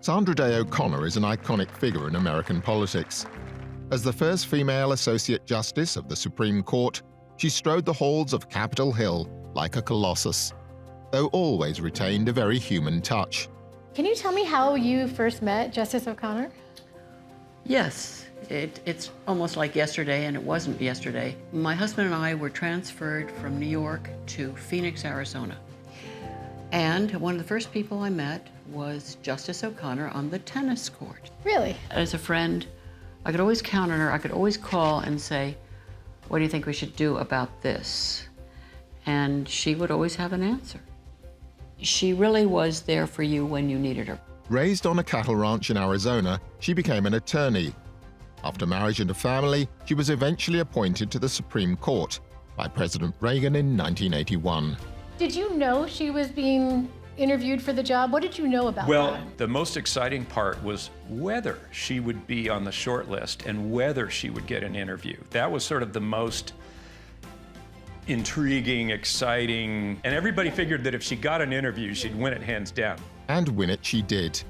Sandra Day O'Connor is an iconic figure in American politics. As the first female Associate Justice of the Supreme Court, she strode the halls of Capitol Hill like a colossus, though always retained a very human touch. Can you tell me how you first met Justice O'Connor? Yes, it's almost like yesterday, and it wasn't yesterday. My husband and I were transferred from New York to Phoenix, Arizona. And one of the first people I met was Justice O'Connor on the tennis court. Really? As a friend, I could always count on her. I could always call and say, what do you think we should do about this? And she would always have an answer. She really was there for you when you needed her. Raised on a cattle ranch in Arizona, she became an attorney. After marriage and a family, she was eventually appointed to the Supreme Court by President Reagan in 1981. Did you know she was being interviewed for the job? What did you know about Well, that? the most exciting part was whether she would be on the short list and whether she would get an interview. That was sort of the most intriguing, exciting, and everybody figured that if she got an interview, she'd win it hands down. And win it she did.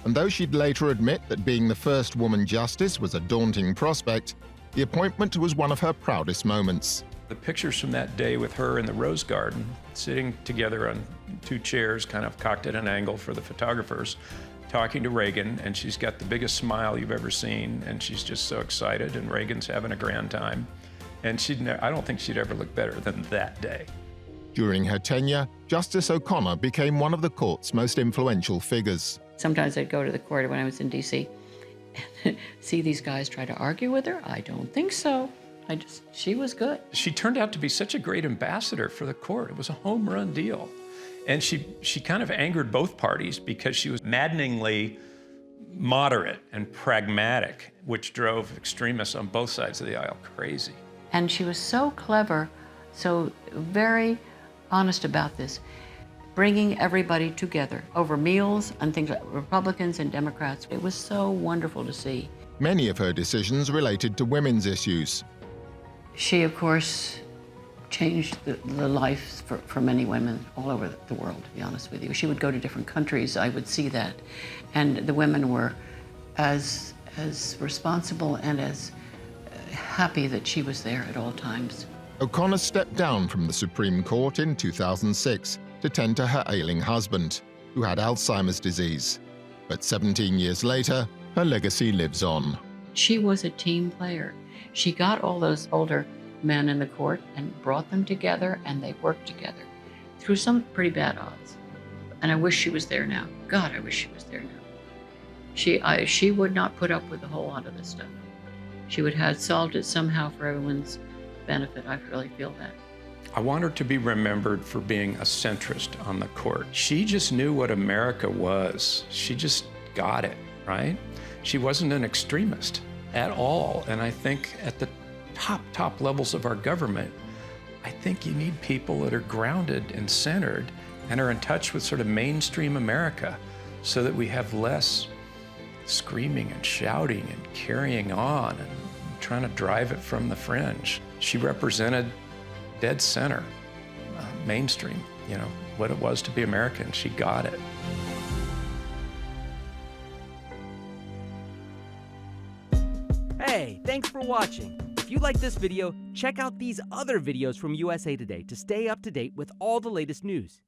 And though she'd later admit that being the first woman justice was a daunting prospect, the appointment was one of her proudest moments. The pictures from that day with her in the Rose Garden, sitting together on two chairs, kind of cocked at an angle for the photographers, talking to Reagan, and she's got the biggest smile you've ever seen, and she's just so excited, and Reagan's having a grand time. And I don't think she'd ever look better than that day. During her tenure, Justice O'Connor became one of the court's most influential figures. Sometimes I'd go to the court when I was in D.C. and see these guys try to argue with her. I don't think so. She was good. She turned out to be such a great ambassador for the court. It was a home run deal. And she kind of angered both parties because she was maddeningly moderate and pragmatic, which drove extremists on both sides of the aisle crazy. And she was so clever, so very honest about this, bringing everybody together over meals and things like Republicans and Democrats. It was so wonderful to see. Many of her decisions related to women's issues. She, of course, changed the lives for many women all over the world, to be honest with you. She would go to different countries, I would see that. And the women were as responsible and as happy that she was there at all times. O'Connor stepped down from the Supreme Court in 2006 to tend to her ailing husband, who had Alzheimer's disease. But 17 years later, her legacy lives on. She was a team player. She got all those older men in the court and brought them together, and they worked together through some pretty bad odds. And I wish she was there now. God, I wish she was there now. She would not put up with a whole lot of this stuff. She would have solved it somehow for everyone's benefit. I really feel that. I want her to be remembered for being a centrist on the court. She just knew what America was. She just got it, right? She wasn't an extremist at all. And I think at the top levels of our government, I think you need people that are grounded and centered and are in touch with sort of mainstream America so that we have less screaming and shouting and carrying on and trying to drive it from the fringe. She represented dead center, mainstream, what it was to be American. She got it. Hey, thanks for watching. If you like this video, check out these other videos from USA Today to stay up to date with all the latest news.